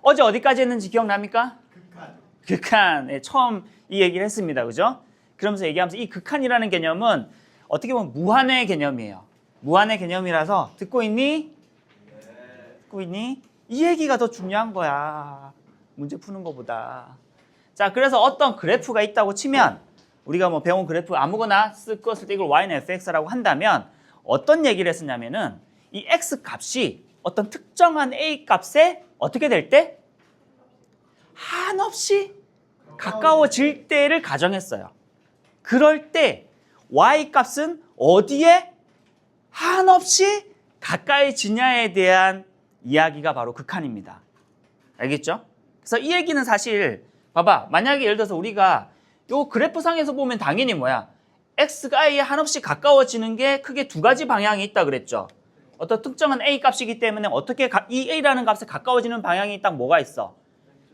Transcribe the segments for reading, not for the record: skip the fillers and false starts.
어제 어디까지 했는지 기억납니까? 극한. 처음 이 얘기를 했습니다. 그죠? 그러면서 얘기하면서 이 극한이라는 개념은 어떻게 보면 무한의 개념이에요. 무한의 개념이라서 듣고 있니? 듣고 있니? 이 얘기가 더 중요한 거야. 문제 푸는 거보다. 자, 그래서 어떤 그래프가 있다고 치면 우리가 뭐 배운 그래프 아무거나 썼을 때 이걸 y는 fx라고 한다면 어떤 얘기를 했었냐면은 이 x 값이 어떤 특정한 a 값에 어떻게 될 때? 한없이 가까워질 때를 가정했어요. 그럴 때 y 값은 어디에 한없이 가까이지냐에 대한 이야기가 바로 극한입니다. 알겠죠? 그래서 이 얘기는 사실 봐봐. 만약에 예를 들어서 우리가 요 그래프상에서 보면 당연히 뭐야? x가 a에 한없이 가까워지는 게 크게 두 가지 방향이 있다 그랬죠. 어떤 특정한 a 값이기 때문에 어떻게 이 a라는 값에 가까워지는 방향이 딱 뭐가 있어?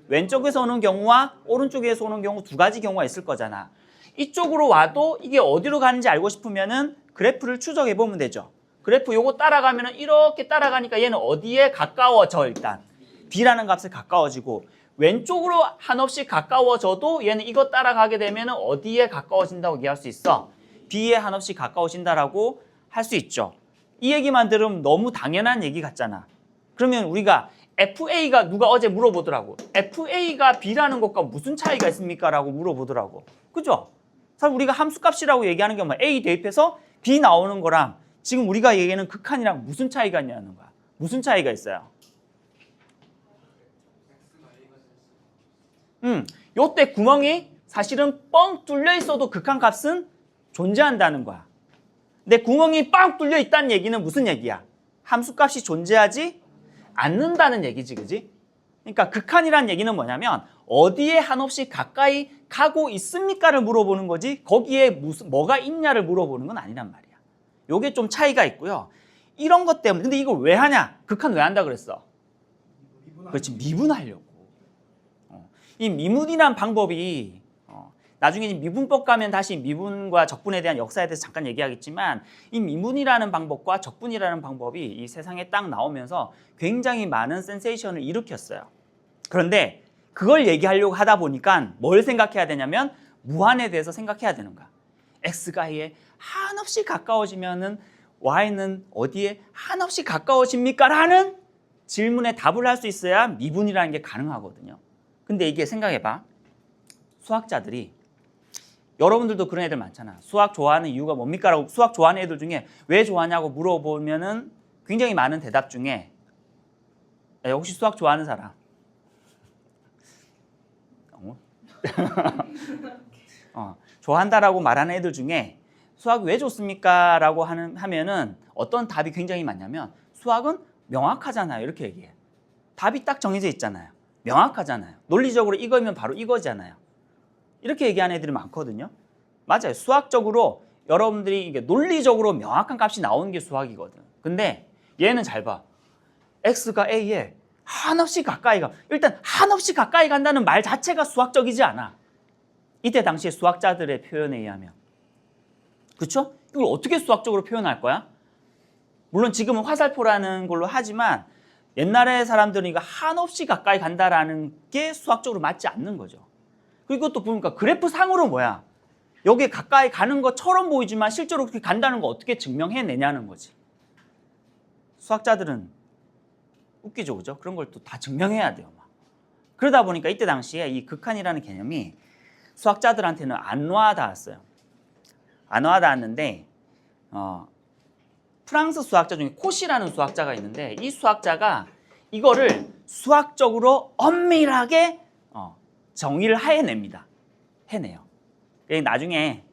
왼쪽에서 오는 경우와 오른쪽에서 오는 경우 두 가지 경우가 있을 거잖아. 이쪽으로 와도 이게 어디로 가는지 알고 싶으면은 그래프를 추적해 보면 되죠. 그래프 요거 따라가면은 이렇게 따라가니까 얘는 어디에 가까워져 일단. b라는 값에 가까워지고 왼쪽으로 한없이 가까워져도 얘는 이거 따라가게 되면은 어디에 가까워진다고 얘기할 수 있어? b에 한없이 가까워진다라고 할 수 있죠. 이 얘기만 들으면 너무 당연한 얘기 같잖아. 그러면 우리가 FA가 누가 어제 물어보더라고. FA가 B라는 것과 무슨 차이가 있습니까? 라고 물어보더라고. 그죠? 사실 우리가 함수값이라고 얘기하는 게 뭐 A 대입해서 B 나오는 거랑 지금 우리가 얘기하는 극한이랑 무슨 차이가 있냐는 거야. 무슨 차이가 있어요? 요때 구멍이 사실은 뻥 뚫려 있어도 극한 값은 존재한다는 거야. 근데 구멍이 뻥 뚫려 있다는 얘기는 무슨 얘기야? 함수값이 존재하지 않는다는 얘기지, 그지? 그러니까 극한이라는 얘기는 뭐냐면 어디에 한없이 가까이 가고 있습니까를 물어보는 거지 거기에 뭐가 있냐를 물어보는 건 아니란 말이야. 요게 좀 차이가 있고요. 이런 것 때문에 근데 이걸 왜 하냐? 극한 왜 한다 그랬어? 그렇지, 미분하려고. 이 미분이란 방법이 나중에 미분법 가면 다시 미분과 적분에 대한 역사에 대해서 잠깐 얘기하겠지만 이 미분이라는 방법과 적분이라는 방법이 이 세상에 딱 나오면서 굉장히 많은 센세이션을 일으켰어요. 그런데 그걸 얘기하려고 하다 보니까 뭘 생각해야 되냐면 무한에 대해서 생각해야 되는 거야. x가 a에 한없이 가까워지면은 y는 어디에 한없이 가까워집니까? 라는 질문에 답을 할 수 있어야 미분이라는 게 가능하거든요. 근데 이게 생각해봐. 수학자들이 여러분들도 그런 애들 많잖아. 수학 좋아하는 이유가 뭡니까? 라고 수학 좋아하는 애들 중에 왜 좋아하냐고 물어보면은 굉장히 많은 대답 중에 혹시 수학 좋아하는 사람? 좋아한다라고 말하는 애들 중에 수학 왜 좋습니까? 라고 하면은 어떤 답이 굉장히 많냐면 수학은 명확하잖아요. 이렇게 얘기해. 답이 딱 정해져 있잖아요. 명확하잖아요. 논리적으로 이거면 바로 이거잖아요. 이렇게 얘기하는 애들이 많거든요. 맞아요. 수학적으로 여러분들이 이게 논리적으로 명확한 값이 나오는 게 수학이거든. 근데 얘는 잘 봐. x가 a에 한없이 가까이 가. 일단 한없이 가까이 간다는 말 자체가 수학적이지 않아. 이때 당시에 수학자들의 표현에 의하면. 그렇죠? 이걸 어떻게 수학적으로 표현할 거야? 물론 지금은 화살표라는 걸로 하지만 옛날에 사람들은 이거 한없이 가까이 간다라는 게 수학적으로 맞지 않는 거죠. 그리고 또 보니까 그래프 상으로 뭐야? 여기에 가까이 가는 것처럼 보이지만 실제로 그렇게 간다는 거 어떻게 증명해내냐는 거지. 수학자들은 웃기죠, 그죠? 그런 걸 또 다 증명해야 돼요. 막. 그러다 보니까 이때 당시에 이 극한이라는 개념이 수학자들한테는 안 와닿았어요. 안 와닿았는데 프랑스 수학자 중에 코시라는 수학자가 있는데 이 수학자가 이거를 수학적으로 엄밀하게 정의를 해냅니다. 해내요. 나중에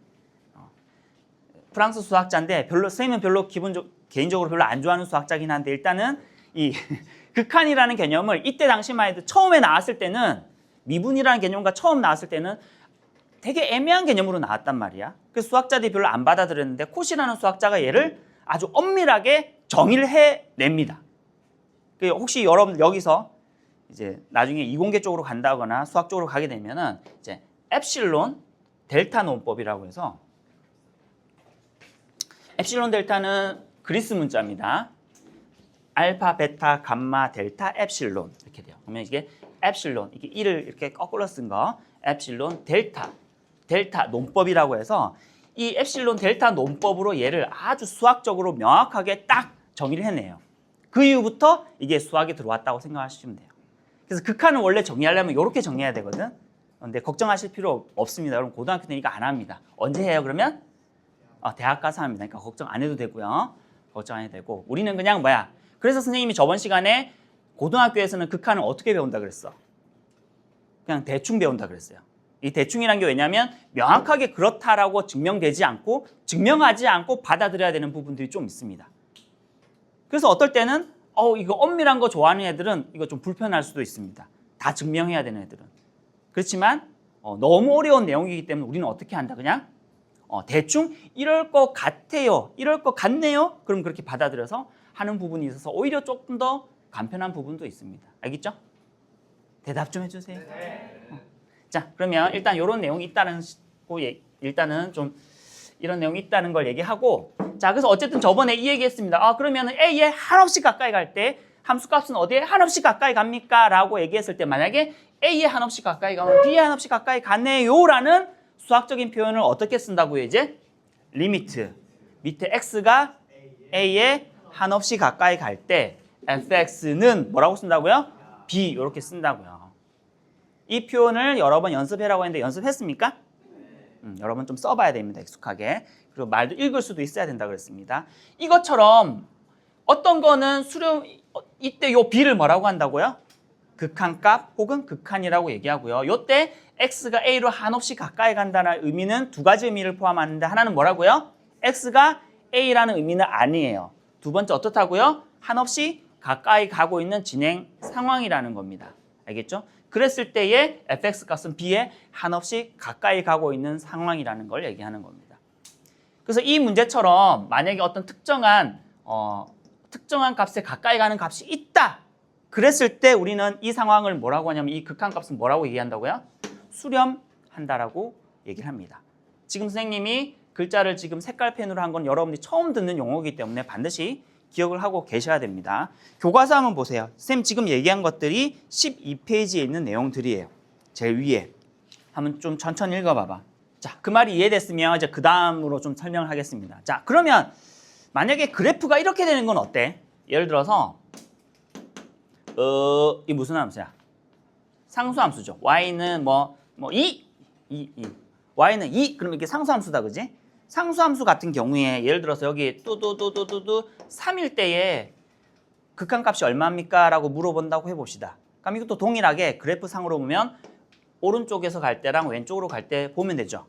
프랑스 수학자인데 선생님은 별로 개인적으로 별로 안 좋아하는 수학자긴 한데 일단은 이 극한이라는 개념을 이때 당시만 해도 처음에 나왔을 때는 미분이라는 개념과 처음 나왔을 때는 되게 애매한 개념으로 나왔단 말이야. 그래서 수학자들이 별로 안 받아들였는데 코시라는 수학자가 얘를 아주 엄밀하게 정의를 해냅니다. 혹시 여러분 여기서 이제 나중에 이공계 쪽으로 간다거나 수학 쪽으로 가게 되면은 이제 엡실론 델타 논법이라고 해서 엡실론 델타는 그리스 문자입니다. 알파, 베타, 감마, 델타, 엡실론 이렇게 돼요. 그러면 이게 엡실론, 이게 1을 이렇게 거꾸로 쓴 거, 엡실론, 델타 논법이라고 해서 이 엡실론 델타 논법으로 얘를 아주 수학적으로 명확하게 딱 정의를 해내요. 그 이후부터 이게 수학에 들어왔다고 생각하시면 돼요. 그래서 극한을 원래 정의하려면 이렇게 정의해야 되거든. 근데 걱정하실 필요 없습니다. 여러분 고등학교 되니까 안 합니다. 언제 해요 그러면? 대학 가서 합니다. 그러니까 걱정 안 해도 되고요. 걱정 안 해도 되고. 우리는 그냥 뭐야. 그래서 선생님이 저번 시간에 고등학교에서는 극한을 어떻게 배운다 그랬어? 그냥 대충 배운다 그랬어요. 이 대충이란 게 왜냐면 명확하게 그렇다라고 증명되지 않고 증명하지 않고 받아들여야 되는 부분들이 좀 있습니다. 그래서 어떨 때는 이거 엄밀한 거 좋아하는 애들은 이거 좀 불편할 수도 있습니다. 다 증명해야 되는 애들은. 그렇지만 너무 어려운 내용이기 때문에 우리는 어떻게 한다 그냥 대충 이럴 것 같아요. 이럴 것 같네요. 그럼 그렇게 받아들여서 하는 부분이 있어서 오히려 조금 더 간편한 부분도 있습니다. 알겠죠? 대답 좀 해주세요. 자, 그러면 일단 이런 내용이 있다는 일단은 좀 이런 내용이 있다는 걸 얘기하고, 자, 그래서 어쨌든 저번에 이 얘기했습니다. 그러면 A에 한없이 가까이 갈 때 함수값은 어디에 한없이 가까이 갑니까? 라고 얘기했을 때 만약에 A에 한없이 가까이 가면 B에 한없이 가까이 가네요 라는 수학적인 표현을 어떻게 쓴다고요 이제? 리미트. 밑에 X가 A에 한없이 가까이 갈 때 fx는 뭐라고 쓴다고요? B 이렇게 쓴다고요. 이 표현을 여러 번 연습해라고 했는데 연습했습니까? 여러 번 좀 써봐야 됩니다. 익숙하게. 그리고 말도 읽을 수도 있어야 된다 그랬습니다. 이것처럼 어떤 거는 수렴 이때 요 B를 뭐라고 한다고요? 극한값 혹은 극한이라고 얘기하고요. 요때 X가 A로 한없이 가까이 간다는 의미는 두 가지 의미를 포함하는데 하나는 뭐라고요? X가 A라는 의미는 아니에요. 두 번째 어떻다고요? 한없이 가까이 가고 있는 진행 상황이라는 겁니다. 알겠죠? 그랬을 때의 fx 값은 b에 한없이 가까이 가고 있는 상황이라는 걸 얘기하는 겁니다. 그래서 이 문제처럼 만약에 어떤 특정한 값에 가까이 가는 값이 있다. 그랬을 때 우리는 이 상황을 뭐라고 하냐면 이 극한값은 뭐라고 얘기한다고요? 수렴한다라고 얘기를 합니다. 지금 선생님이 글자를 지금 색깔펜으로 한 건 여러분들이 처음 듣는 용어이기 때문에 반드시 기억을 하고 계셔야 됩니다. 교과서 한번 보세요. 쌤 지금 얘기한 것들이 12페이지에 있는 내용들이에요. 제일 위에. 한번 좀 천천히 읽어봐봐. 자, 그 말이 이해됐으면 이제 그 다음으로 좀 설명을 하겠습니다. 자, 그러면 만약에 그래프가 이렇게 되는 건 어때? 예를 들어서 이 무슨 함수야? 상수함수죠. y는 뭐 2. y는 2. 그럼 이게 상수함수다, 그지? 상수함수 같은 경우에 예를 들어서 여기 뚜두두두두두 3일 때에 극한값이 얼마입니까? 라고 물어본다고 해봅시다. 그럼 이것도 동일하게 그래프 상으로 보면 오른쪽에서 갈 때랑 왼쪽으로 갈 때 보면 되죠.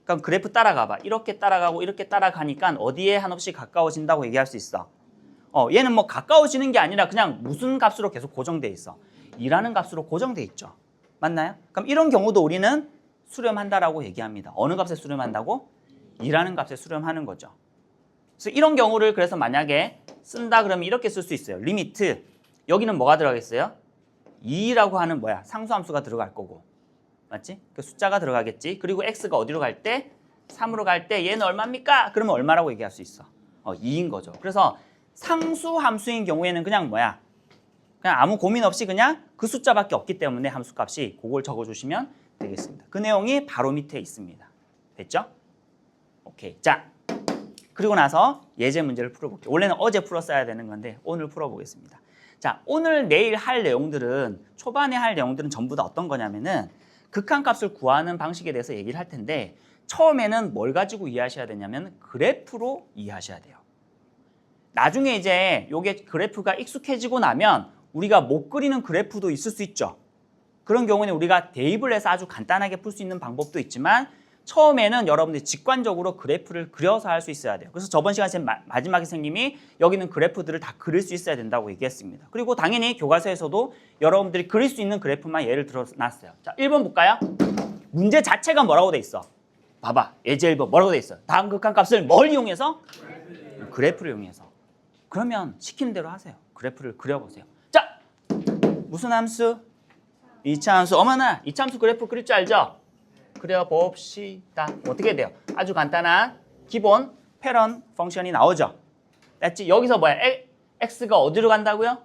그럼 그래프 따라가봐. 이렇게 따라가고 이렇게 따라가니까 어디에 한없이 가까워진다고 얘기할 수 있어. 얘는 뭐 가까워지는 게 아니라 그냥 무슨 값으로 계속 고정돼 있어. 2라는 값으로 고정돼 있죠. 맞나요? 그럼 이런 경우도 우리는 수렴한다라고 얘기합니다. 어느 값에 수렴한다고? 2라는 값에 수렴하는 거죠. 그래서 이런 경우를 그래서 만약에 쓴다 그러면 이렇게 쓸 수 있어요. 리미트. 여기는 뭐가 들어가겠어요? 2라고 하는 뭐야? 상수함수가 들어갈 거고. 맞지? 그 숫자가 들어가겠지. 그리고 x가 어디로 갈 때? 3으로 갈 때 얘는 얼마입니까? 그러면 얼마라고 얘기할 수 있어? 2인 거죠. 그래서 상수함수인 경우에는 그냥 뭐야? 그냥 아무 고민 없이 그냥 그 숫자밖에 없기 때문에 함수값이 그걸 적어주시면 되겠습니다. 그 내용이 바로 밑에 있습니다. 됐죠? 오케이. 자, 그리고 나서 예제 문제를 풀어볼게요. 원래는 어제 풀었어야 되는 건데 오늘 풀어보겠습니다. 자, 오늘 내일 할 내용들은 초반에 할 내용들은 전부 다 어떤 거냐면은 극한값을 구하는 방식에 대해서 얘기를 할 텐데 처음에는 뭘 가지고 이해하셔야 되냐면 그래프로 이해하셔야 돼요. 나중에 이제 요게 그래프가 익숙해지고 나면 우리가 못 그리는 그래프도 있을 수 있죠. 그런 경우는 우리가 대입을 해서 아주 간단하게 풀 수 있는 방법도 있지만 처음에는 여러분들이 직관적으로 그래프를 그려서 할 수 있어야 돼요. 그래서 저번 시간에 마지막에 선생님이 여기는 그래프들을 다 그릴 수 있어야 된다고 얘기했습니다. 그리고 당연히 교과서에서도 여러분들이 그릴 수 있는 그래프만 예를 들어놨어요. 자, 1번 볼까요? 문제 자체가 뭐라고 돼 있어? 봐봐. 예제 1번 뭐라고 돼 있어? 다음 극한값을 뭘 이용해서? 그래프를 이용해서. 그러면 시키는 대로 하세요. 그래프를 그려보세요. 자, 무슨 함수? 2차 함수. 어머나, 2차 함수 그래프 그릴 줄 알죠? 그려봅시다. 어떻게 돼요? 아주 간단한 기본 패런 펑션이 나오죠. 됐지? 여기서 뭐야? x가 어디로 간다고요?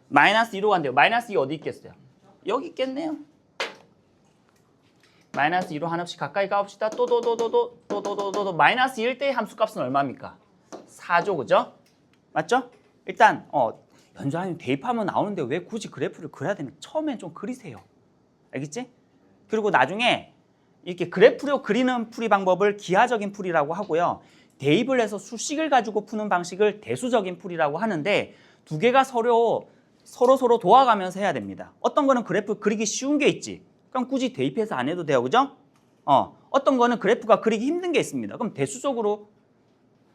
마이너스 2로 간대요. 마이너스 2 어디 있겠어요? 여기 있겠네요. 마이너스 2로 한없이 가까이 가봅시다. 또 마이너스 1 때의 함수값은 얼마입니까? 4죠, 그죠? 맞죠? 일단 연주하님 대입하면 나오는데 왜 굳이 그래프를 그려야 되는? 처음엔 좀 그리세요. 알겠지? 그리고 나중에 이렇게 그래프로 그리는 풀이 방법을 기하적인 풀이라고 하고요. 대입을 해서 수식을 가지고 푸는 방식을 대수적인 풀이라고 하는데 두 개가 서로 도와가면서 해야 됩니다. 어떤 거는 그래프 그리기 쉬운 게 있지. 그럼 굳이 대입해서 안 해도 돼요. 그죠? 어떤 거는 그래프가 그리기 힘든 게 있습니다. 그럼 대수적으로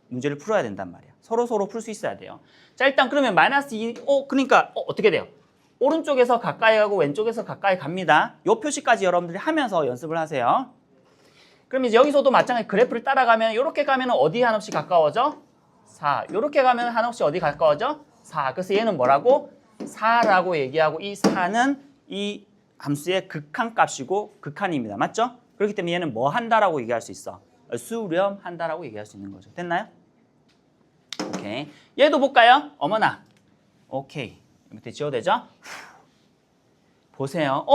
문제를 풀어야 된단 말이야. 서로 풀 수 있어야 돼요. 자, 일단 그러면 마이너스 2, 그러니까 어떻게 돼요? 오른쪽에서 가까이 가고 왼쪽에서 가까이 갑니다. 이 표시까지 여러분들이 하면서 연습을 하세요. 그럼 이제 여기서도 마찬가지 그래프를 따라가면 이렇게 가면 어디 한없이 가까워져? 4. 이렇게 가면 한없이 어디 가까워져? 4. 그래서 얘는 뭐라고? 4라고 얘기하고 이 4는 이 함수의 극한값이고 극한입니다. 맞죠? 그렇기 때문에 얘는 뭐 한다라고 얘기할 수 있어? 수렴한다라고 얘기할 수 있는 거죠. 됐나요? 오케이. 얘도 볼까요? 어머나. 오케이. 밑에 지워도 되죠? 보세요.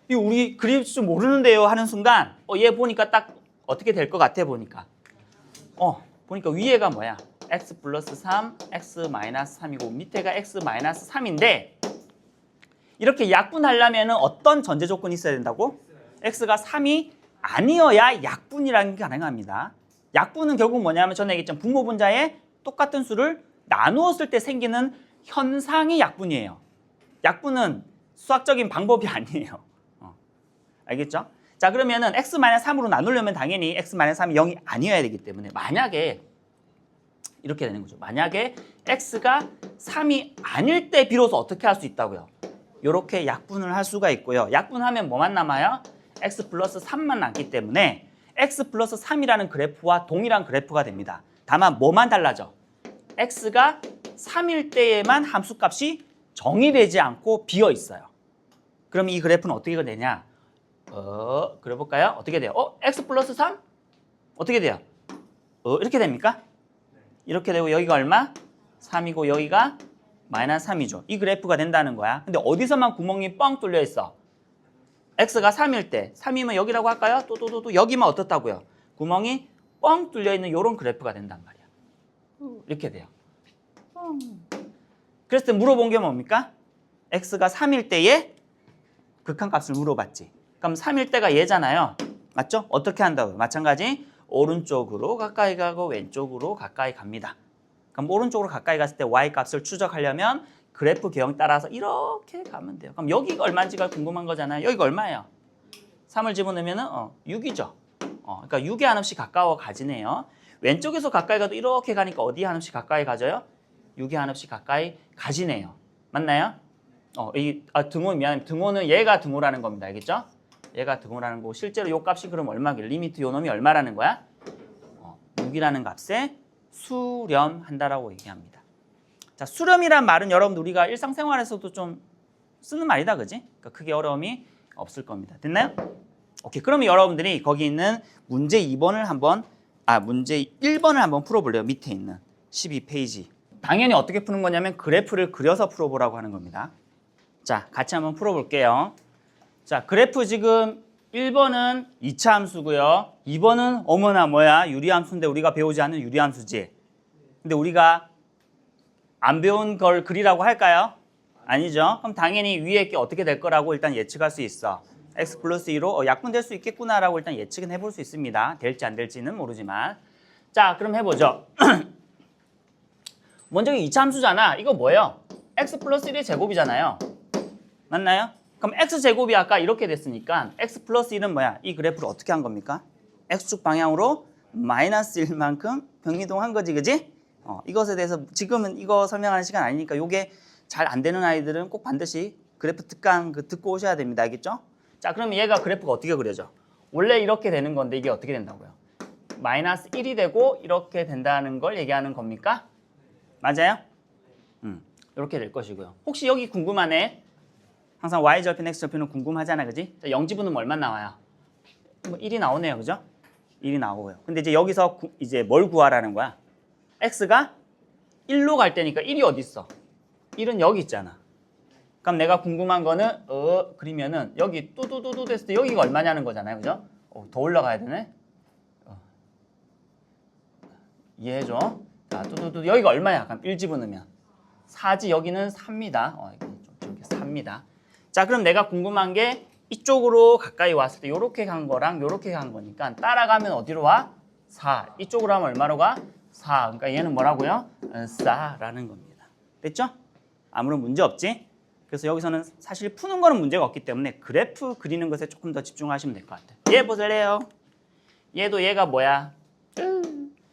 이거 우리 그릴 줄 모르는데요 하는 순간 얘 보니까 딱 어떻게 될 것 같아 보니까. 보니까 위에가 뭐야? x 플러스 3, x 마이너스 3이고 밑에가 x 마이너스 3인데 이렇게 약분하려면 어떤 전제 조건이 있어야 된다고? x가 3이 아니어야 약분이라는 게 가능합니다. 약분은 결국 뭐냐면 전에 얘기했죠. 분모분자의 똑같은 수를 나누었을 때 생기는 현상이 약분이에요. 약분은 수학적인 방법이 아니에요. 알겠죠? 자, 그러면은 x-3으로 나누려면 당연히 x-3이 0이 아니어야 되기 때문에 만약에 이렇게 되는 거죠. 만약에 x가 3이 아닐 때 비로소 어떻게 할 수 있다고요? 이렇게 약분을 할 수가 있고요. 약분하면 뭐만 남아요? x 플러스 3만 남기 때문에 x 플러스 3이라는 그래프와 동일한 그래프가 됩니다. 다만 뭐만 달라져? x가 3일 때에만 함수값이 정의되지 않고 비어 있어요. 그럼 이 그래프는 어떻게 되냐? 그려볼까요? 어떻게 돼요? x 플러스 3? 어떻게 돼요? 이렇게 됩니까? 이렇게 되고 여기가 얼마? 3이고 여기가 마이너스 3이죠. 이 그래프가 된다는 거야. 근데 어디서만 구멍이 뻥 뚫려 있어? x가 3일 때, 3이면 여기라고 할까요? 또 여기만 어떻다고요? 구멍이 뻥 뚫려 있는 이런 그래프가 된단 말이야. 이렇게 돼요. 그래서 물어본 게 뭡니까? x가 3일 때의 극한값을 물어봤지. 그럼 3일 때가 얘잖아요. 맞죠? 어떻게 한다고요? 마찬가지 오른쪽으로 가까이 가고 왼쪽으로 가까이 갑니다. 그럼 오른쪽으로 가까이 갔을 때 y값을 추적하려면 그래프 개형 따라서 이렇게 가면 돼요. 그럼 여기가 얼마인지가 궁금한 거잖아요. 여기가 얼마예요? 3을 집어넣으면 6이죠. 그러니까 6에 한없이 가까워 가지네요. 왼쪽에서 가까이 가도 이렇게 가니까 어디에 한없이 가까이 가져요? 6에 한없이 가까이 가지네요. 맞나요? 등호 미안해. 등호는 얘가 등호라는 겁니다. 알겠죠? 얘가 등호라는 거고 실제로 요 값이 그럼 얼마길? 리미트 요 놈이 얼마라는 거야? 6이라는 값에 수렴한다라고 얘기합니다. 자, 수렴이란 말은 여러분들 우리가 일상생활에서도 좀 쓰는 말이다, 그지? 그러니까 크게 어려움이 없을 겁니다. 됐나요? 오케이. 그러면 여러분들이 거기 있는 문제 2번을 한번 문제 1번을 한번 풀어볼래요. 밑에 있는 12페이지. 당연히 어떻게 푸는 거냐면 그래프를 그려서 풀어보라고 하는 겁니다. 자, 같이 한번 풀어볼게요. 자, 그래프 지금 1번은 2차 함수고요. 2번은 어머나 뭐야? 유리함수인데 우리가 배우지 않는 유리함수지. 근데 우리가 안 배운 걸 그리라고 할까요? 아니죠. 그럼 당연히 위에 게 어떻게 될 거라고 일단 예측할 수 있어. x 플러스 2로 약분될 수 있겠구나라고 일단 예측은 해볼 수 있습니다. 될지 안 될지는 모르지만. 자, 그럼 해보죠. 먼저 2차 함수잖아. 이거 뭐예요? x 플러스 1의 제곱이잖아요. 맞나요? 그럼 x제곱이 아까 이렇게 됐으니까 x 플러스 1은 뭐야? 이 그래프를 어떻게 한 겁니까? x축 방향으로 마이너스 1만큼 병이동한 거지, 그지? 이것에 대해서 지금은 이거 설명하는 시간 아니니까 이게 잘 안 되는 아이들은 꼭 반드시 그래프 특강 듣고 오셔야 됩니다. 알겠죠? 자, 그러면 얘가 그래프가 어떻게 그려져? 원래 이렇게 되는 건데 이게 어떻게 된다고요? 마이너스 1이 되고 이렇게 된다는 걸 얘기하는 겁니까? 맞아요? 이렇게 될 것이고요. 혹시 여기 궁금하네? 항상 y절편, x절편은 궁금하잖아, 그지? 자, 0지분은 얼마 나와요? 뭐 1이 나오네요, 그죠? 1이 나오고요. 근데 이제 여기서 이제 뭘 구하라는 거야? x가 1로 갈 때니까 1이 어디 있어? 1은 여기 있잖아. 그럼 내가 궁금한 거는 그리면은 여기 뚜두두두 됐을 때 여기가 얼마냐는 거잖아요. 그죠? 더 올라가야 되네. 이해해줘. 자, 뚜두두 여기가 얼마야? 그럼 1 집어넣으면 4지. 여기는 3입니다. 이거 좀 3입니다. 자, 그럼 내가 궁금한 게 이쪽으로 가까이 왔을 때 요렇게 간 거랑 요렇게 간 거니까 따라가면 어디로 와? 4. 이쪽으로 하면 얼마로 가? 4. 그러니까 얘는 뭐라고요? 4라는 겁니다. 됐죠? 아무런 문제 없지? 그래서 여기서는 사실 푸는 거는 문제가 없기 때문에 그래프 그리는 것에 조금 더 집중하시면 될 것 같아요. 얘 보실래요? 얘도 얘가 뭐야?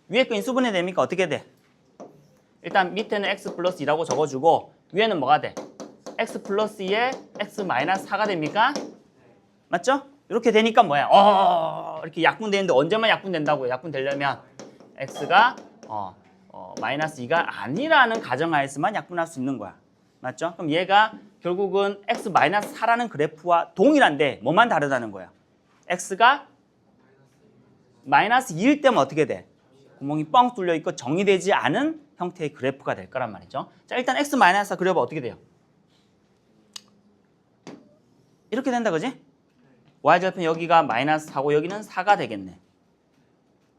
위에 거 인수분해 되니까 어떻게 돼? 일단 밑에는 x 플러스 2라고 적어주고 위에는 뭐가 돼? x 플러스 2에 x 마이너스 4가 됩니까? 맞죠? 이렇게 되니까 뭐야? 이렇게 약분되는데 언제만 약분된다고요? 약분되려면 x가 마이너스 2가 아니라는 가정하에서만 약분할 수 있는 거야. 맞죠? 그럼 얘가 결국은 x 마이너스 4라는 그래프와 동일한데 뭐만 다르다는 거야? x가 마이너스 2일 때면 어떻게 돼? 구멍이 뻥 뚫려 있고 정의되지 않은 형태의 그래프가 될 거란 말이죠. 자, 일단 x 마이너스 4 그려봐. 어떻게 돼요? 이렇게 된다, 그지? y절편 여기가 마이너스 4고 여기는 4가 되겠네.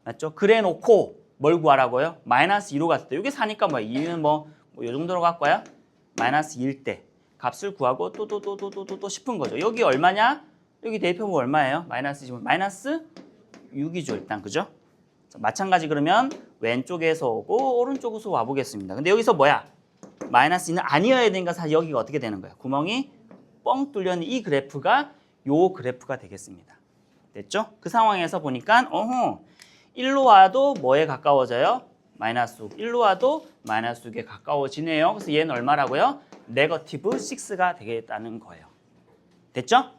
맞죠? 그래 놓고 뭘 구하라고요? 마이너스 2로 갔을 때 이게 4니까 뭐야? 2는 뭐 이 정도로 갈 거야? 마이너스 2일 때 값을 구하고 또 싶은 거죠. 여기 얼마냐? 여기 대입해보면 얼마예요? 마이너스 20, 마이너스 6이죠. 일단 그죠? 자, 마찬가지 그러면 왼쪽에서 오고 오른쪽에서 와보겠습니다. 근데 여기서 뭐야? 마이너스 2는 아니어야 되니까 사실 여기가 어떻게 되는 거야? 구멍이 뻥 뚫려 있는 이 그래프가 요 그래프가 되겠습니다. 됐죠? 그 상황에서 보니까 1로 와도 뭐에 가까워져요? 마이너스 6. 1로 와도 마이너스 6에 가까워지네요. 그래서 얘는 얼마라고요? 네거티브 6가 되겠다는 거예요. 됐죠?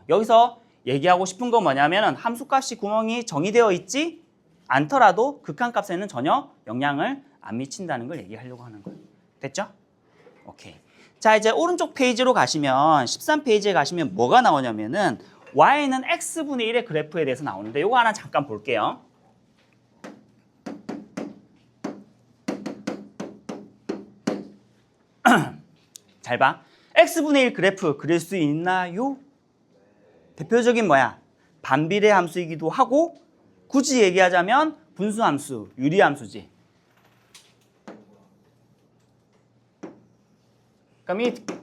여기서 얘기하고 싶은 건 뭐냐면 함수값이 구멍이 정의되어 있지 않더라도 극한값에는 전혀 영향을 안 미친다는 걸 얘기하려고 하는 거예요. 됐죠? 오케이. 자, 이제 오른쪽 페이지로 가시면 13페이지에 가시면 뭐가 나오냐면은 y는 x분의 1의 그래프에 대해서 나오는데 이거 하나 잠깐 볼게요. 잘 봐. x분의 1 그래프 그릴 수 있나요? 대표적인 뭐야? 반비례 함수이기도 하고 굳이 얘기하자면 분수함수, 유리함수지. 그럼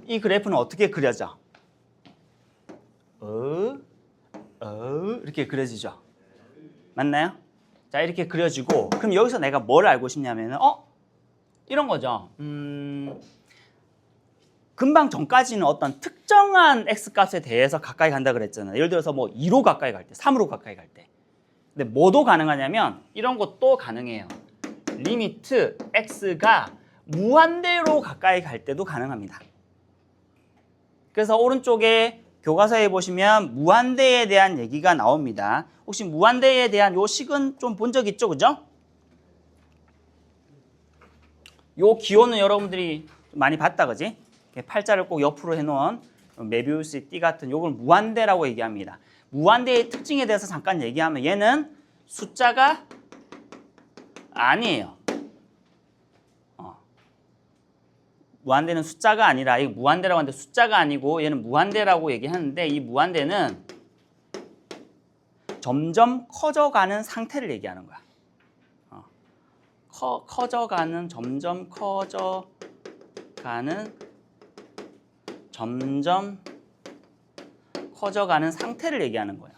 이 그래프는 어떻게 그려져? 이렇게 그려지죠. 맞나요? 자, 이렇게 그려지고 그럼 여기서 내가 뭘 알고 싶냐면 이런 거죠. 금방 전까지는 어떤 특정한 x값에 대해서 가까이 간다 그랬잖아요. 예를 들어서 뭐 2로 가까이 갈 때, 3으로 가까이 갈 때. 근데 뭐도 가능하냐면 이런 것도 가능해요. 리미트 x가 무한대로 가까이 갈 때도 가능합니다. 그래서 오른쪽에 교과서에 보시면 무한대에 대한 얘기가 나옵니다. 혹시 무한대에 대한 요 식은 좀 본 적 있죠? 그죠? 요 기호는 여러분들이 많이 봤다, 그지? 팔자를 꼭 옆으로 해놓은 메비우스의 띠 같은 요걸 무한대라고 얘기합니다. 무한대의 특징에 대해서 잠깐 얘기하면 얘는 숫자가 아니에요. 무한대는 숫자가 아니라 이 무한대라고 하는데 숫자가 아니고 얘는 무한대라고 얘기하는데 이 무한대는 점점 커져가는 상태를 얘기하는 거야. 커져가는 점점 커져가는 상태를 얘기하는 거예요.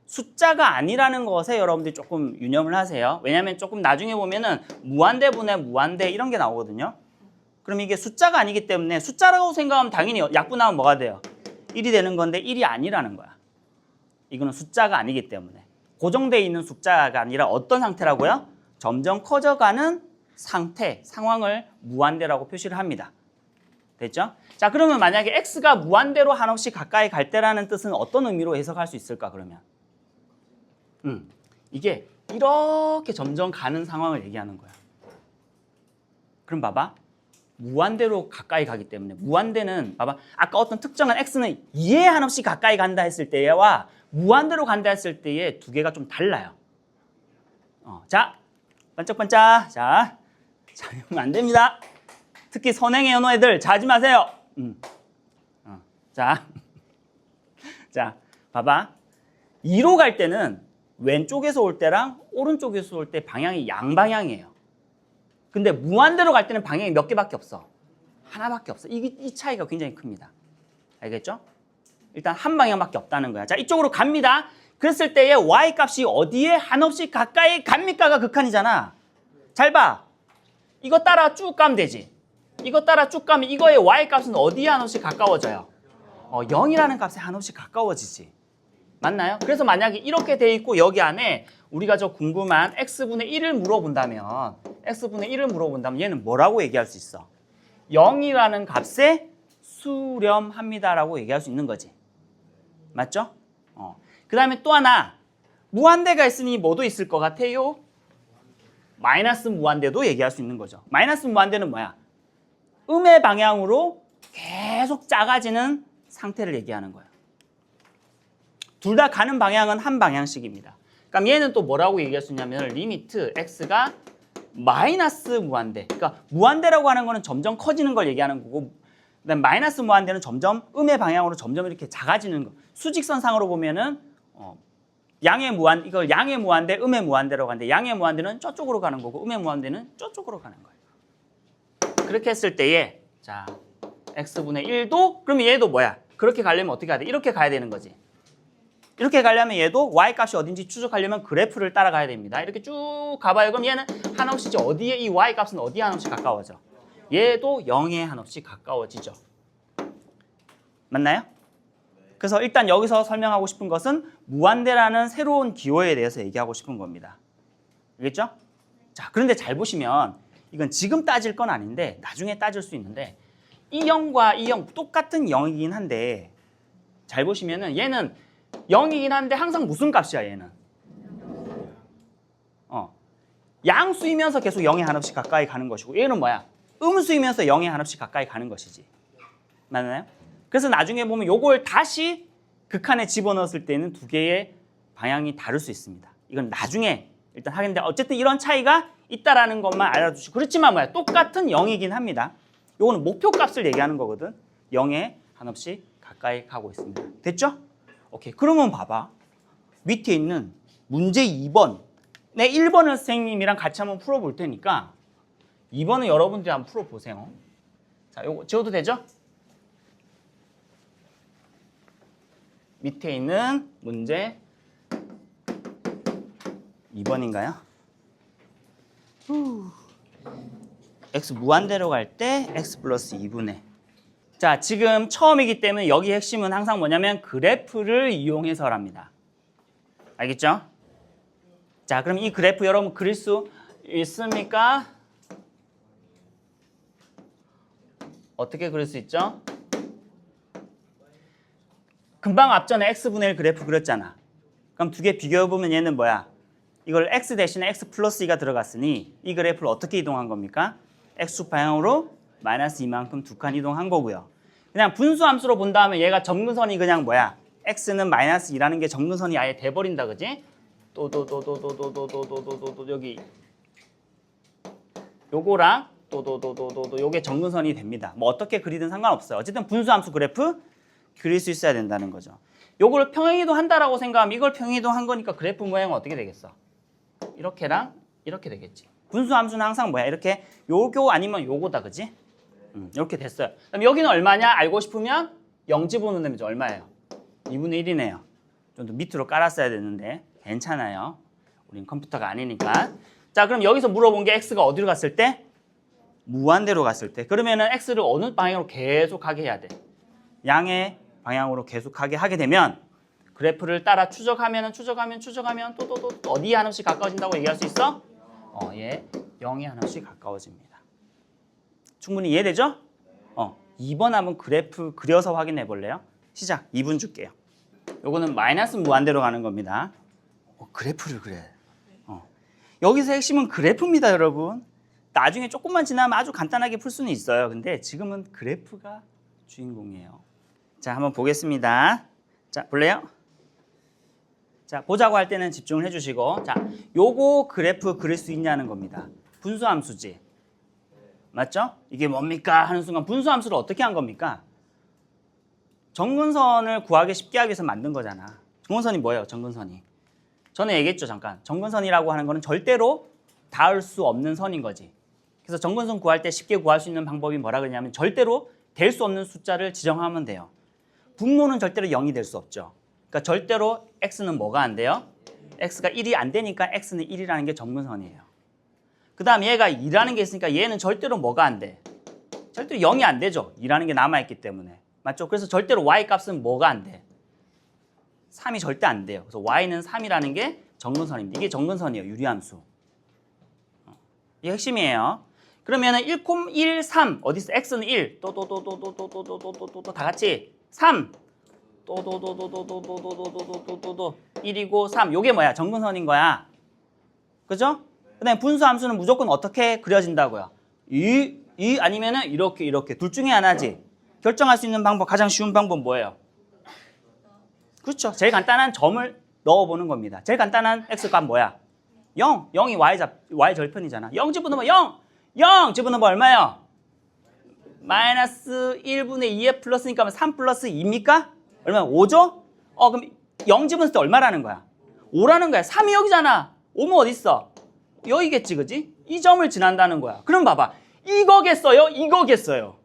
숫자가 아니라는 것에 여러분들이 조금 유념을 하세요. 왜냐하면 조금 나중에 보면은 무한대분의 무한대 이런 게 나오거든요. 그럼 이게 숫자가 아니기 때문에 숫자라고 생각하면 당연히 약분하면 뭐가 돼요? 1이 되는 건데 1이 아니라는 거야. 이거는 숫자가 아니기 때문에. 고정되어 있는 숫자가 아니라 어떤 상태라고요? 점점 커져가는 상태, 상황을 무한대라고 표시를 합니다. 됐죠? 자, 그러면 만약에 x가 무한대로 한없이 가까이 갈 때라는 뜻은 어떤 의미로 해석할 수 있을까, 그러면? 이게 이렇게 점점 가는 상황을 얘기하는 거야. 그럼 봐봐. 무한대로 가까이 가기 때문에 무한대는 봐봐. 아까 어떤 특정한 x는 2에 한없이 가까이 간다 했을 때와 무한대로 간다 했을 때의 두 개가 좀 달라요. 자, 반짝반짝. 자, 이러면 안 됩니다. 특히 선행에 연호 애들 자지 마세요. 자, 자, 봐봐. 2로 갈 때는 왼쪽에서 올 때랑 오른쪽에서 올 때 방향이 양방향이에요. 근데 무한대로 갈 때는 방향이 몇 개밖에 없어. 하나밖에 없어. 이 차이가 굉장히 큽니다. 알겠죠? 일단 한 방향밖에 없다는 거야. 자, 이쪽으로 갑니다. 그랬을 때의 y 값이 어디에 한없이 가까이 갑니까가 극한이잖아. 잘 봐. 이거 따라 쭉 가면 되지. 이거 따라 쭉 가면 이거의 y 값은 어디에 한없이 가까워져요? 0이라는 값에 한없이 가까워지지. 맞나요? 그래서 만약에 이렇게 돼 있고 여기 안에 우리가 저 궁금한 x분의 1을 물어본다면 얘는 뭐라고 얘기할 수 있어? 0이라는 값에 수렴합니다라고 얘기할 수 있는 거지. 맞죠? 그 다음에 또 하나 무한대가 있으니 뭐도 있을 것 같아요? 마이너스 무한대도 얘기할 수 있는 거죠. 마이너스 무한대는 뭐야? 음의 방향으로 계속 작아지는 상태를 얘기하는 거예요. 둘 다 가는 방향은 한 방향씩입니다. 그럼 얘는 또 뭐라고 얘기할 수 있냐면 리미트 x가 마이너스 무한대. 그러니까 무한대라고 하는 거는 점점 커지는 걸 얘기하는 거고, 그다음 마이너스 무한대는 점점 음의 방향으로 점점 이렇게 작아지는 거. 수직선상으로 보면은 양의 무한대, 음의 무한대라고 하는데 양의 무한대는 저쪽으로 가는 거고 음의 무한대는 저쪽으로 가는 거예요. 그렇게 했을 때에 자 x분의 1도 그러면 얘도 뭐야? 그렇게 가려면 어떻게 해야 돼? 이렇게 가야 되는 거지. 이렇게 가려면 얘도 y 값이 어딘지 추적하려면 그래프를 따라가야 됩니다. 이렇게 쭉 가봐요. 그럼 얘는 한없이 어디에 이 y 값은 어디에 한없이 가까워져? 얘도 0에 한없이 가까워지죠. 맞나요? 그래서 일단 여기서 설명하고 싶은 것은 무한대라는 새로운 기호에 대해서 얘기하고 싶은 겁니다. 알겠죠? 자, 그런데 잘 보시면 이건 지금 따질 건 아닌데 나중에 따질 수 있는데 이 0과 이 0 똑같은 0이긴 한데 잘 보시면은 얘는 0이긴 한데 항상 무슨 값이야 얘는? 양수이면서 계속 0에 한없이 가까이 가는 것이고 얘는 뭐야? 음수이면서 0에 한없이 가까이 가는 것이지. 맞나요? 그래서 나중에 보면 요걸 다시 극한에 집어넣었을 때는 두 개의 방향이 다를 수 있습니다. 이건 나중에 일단 하겠는데 어쨌든 이런 차이가 있다라는 것만 알아두시고 그렇지만 뭐야? 똑같은 0이긴 합니다. 요거는 목표값을 얘기하는 거거든. 0에 한없이 가까이 가고 있습니다. 됐죠? 오케이. 그러면 봐봐. 밑에 있는 문제 2번. 내 1번을 선생님이랑 같이 한번 풀어볼 테니까 2번은 여러분들이 한번 풀어보세요. 자, 요거 지워도 되죠? 밑에 있는 문제 2번인가요? x 무한대로 갈 때 x 플러스 2분의 자, 지금 처음이기 때문에 여기 핵심은 항상 뭐냐면 그래프를 이용해서랍니다. 알겠죠? 자, 그럼 이 그래프 여러분 그릴 수 있습니까? 어떻게 그릴 수 있죠? 금방 앞전에 x분의 1 그래프 그렸잖아. 그럼 두 개 비교해보면 얘는 뭐야? 이걸 x 대신에 x 플러스 2가 들어갔으니 이 그래프를 어떻게 이동한 겁니까? x축 방향으로 마이너스 이만큼 두 칸 이동한 거고요. 그냥 분수함수로 본 다음에 얘가 점근선이 그냥 뭐야? x는 마이너스 2라는 게 점근선이 아예 돼버린다, 그지? 또 여기 요거랑 또 요게 점근선이 됩니다. 뭐 어떻게 그리든 상관없어요. 어쨌든 분수함수 그래프 그릴 수 있어야 된다는 거죠. 요걸 평행이동 한다라고 생각하면 이걸 평행이동 한 거니까 그래프 모양은 어떻게 되겠어? 이렇게랑 이렇게 되겠지. 분수함수는 항상 뭐야? 이렇게 요거 아니면 요거다, 그지? 이렇게 됐어요. 그럼 여기는 얼마냐? 알고 싶으면 0 집어넣으면 되죠. 얼마예요? 2분의 1이네요. 좀 더 밑으로 깔았어야 되는데 괜찮아요. 우린 컴퓨터가 아니니까. 자, 그럼 여기서 물어본 게 x가 어디로 갔을 때? 무한대로 갔을 때. 그러면은 x를 어느 방향으로 계속 가게 해야 돼? 양의 방향으로 계속하게 하게 되면 그래프를 따라 추적하면 또 어디에 한없이 가까워진다고 얘기할 수 있어? 예, 0에 한없이 가까워집니다. 충분히 이해되죠? 2번 한번 그래프 그려서 확인해 볼래요? 시작, 2분 줄게요. 요거는 마이너스 무한대로 가는 겁니다. 그래프를 그래. 여기서 핵심은 그래프입니다, 여러분. 나중에 조금만 지나면 아주 간단하게 풀 수는 있어요. 근데 지금은 그래프가 주인공이에요. 자, 한번 보겠습니다. 자, 볼래요? 자, 보자고 할 때는 집중을 해주시고 자, 요거 그래프 그릴 수 있냐는 겁니다. 분수함수지. 맞죠? 이게 뭡니까? 하는 순간 분수함수를 어떻게 한 겁니까? 정근선을 구하기 쉽게 하기 위해서 만든 거잖아. 정근선이 뭐예요? 정근선이. 전에 얘기했죠, 잠깐. 정근선이라고 하는 거는 절대로 닿을 수 없는 선인 거지. 그래서 정근선 구할 때 쉽게 구할 수 있는 방법이 뭐라 그러냐면 절대로 될 수 없는 숫자를 지정하면 돼요. 분모는 절대로 0이 될 수 없죠. 그러니까 절대로 x는 뭐가 안 돼요? x가 1이 안 되니까 x는 1이라는 게 정근선이에요. 그 다음 얘가 2라는 게 있으니까 얘는 절대로 뭐가 안 돼? 절대로 0이 안 되죠. 2라는 게 남아있기 때문에. 맞죠? 그래서 절대로 y 값은 뭐가 안 돼? 3이 절대 안 돼요. 그래서 y는 3이라는 게 정근선입니다. 이게 정근선이에요. 유리함수. 이게 핵심이에요. 그러면은 1, 1, 3 어디 있어? x는 1 또 다 같이 3 또 1이고 3 요게 뭐야? 정근선인 거야. 그죠? 그다음에 분수함수는 무조건 어떻게 그려진다고요? 이 아니면은 이렇게 둘 중에 하나지. 결정할 수 있는 방법 가장 쉬운 방법 뭐예요? 그렇죠. 제일 간단한 점을 넣어보는 겁니다. 제일 간단한 x값 뭐야? 0. 0이 y 절편이잖아. 0 집어넣으면 0. 0 집어넣으면 얼마예요? 마이너스 1분의 2에 플러스니까 3 플러스 2입니까? 얼마야? 5죠? 그럼 0 집어넣을 때 얼마라는 거야? 5라는 거야. 3이 여기잖아. 5면 어디 있어? 여기겠지, 그지? 이 점을 지난다는 거야. 그럼 봐봐. 이거겠어요? 이거겠어요?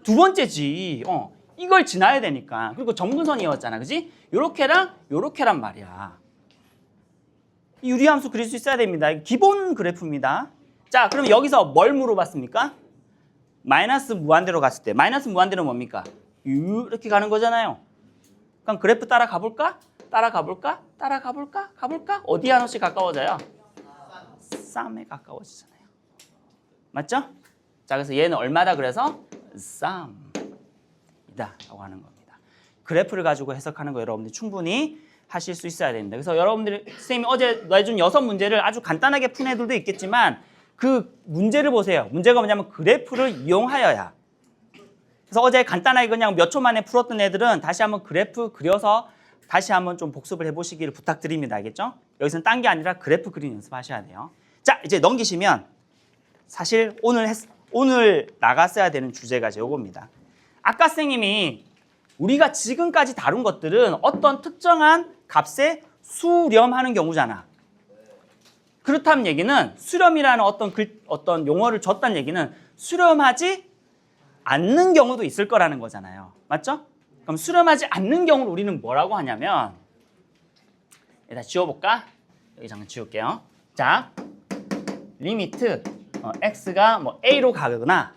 두 번째지. 이걸 지나야 되니까. 그리고 정근선이었잖아, 그지? 요렇게란 말이야. 이 유리함수 그릴 수 있어야 됩니다. 기본 그래프입니다. 자, 그럼 여기서 뭘 물어봤습니까? 마이너스 무한대로 갔을 때. 마이너스 무한대로 뭡니까? 이렇게 가는 거잖아요. 그럼 그래프 따라가 볼까? 가볼까? 어디 하나씩 가까워져요? 3에 가까워지잖아요. 맞죠? 자, 그래서 얘는 얼마다 그래서? 3이다 라고 하는 겁니다. 그래프를 가지고 해석하는 거 여러분들이 충분히 하실 수 있어야 됩니다. 그래서 여러분들이 선생님이 어제 내준 6문제를 아주 간단하게 푼 애들도 있겠지만 그 문제를 보세요. 문제가 뭐냐면 그래프를 이용하여야. 그래서 어제 간단하게 그냥 몇 초 만에 풀었던 애들은 다시 한번 그래프 그려서 다시 한번 좀 복습을 해보시기를 부탁드립니다. 알겠죠? 여기서는 딴 게 아니라 그래프 그리는 연습하셔야 돼요. 자, 이제 넘기시면 사실 오늘 나갔어야 되는 주제가 이제 요겁니다. 아까 선생님이 우리가 지금까지 다룬 것들은 어떤 특정한 값에 수렴하는 경우잖아. 그렇다는 얘기는 수렴이라는 어떤 용어를 줬다는 얘기는 수렴하지 않는 경우도 있을 거라는 거잖아요. 맞죠? 그럼 수렴하지 않는 경우를 우리는 뭐라고 하냐면 일단 지워볼까? 여기 잠깐 지울게요. 자, 리미트 x가 뭐 a로 가거나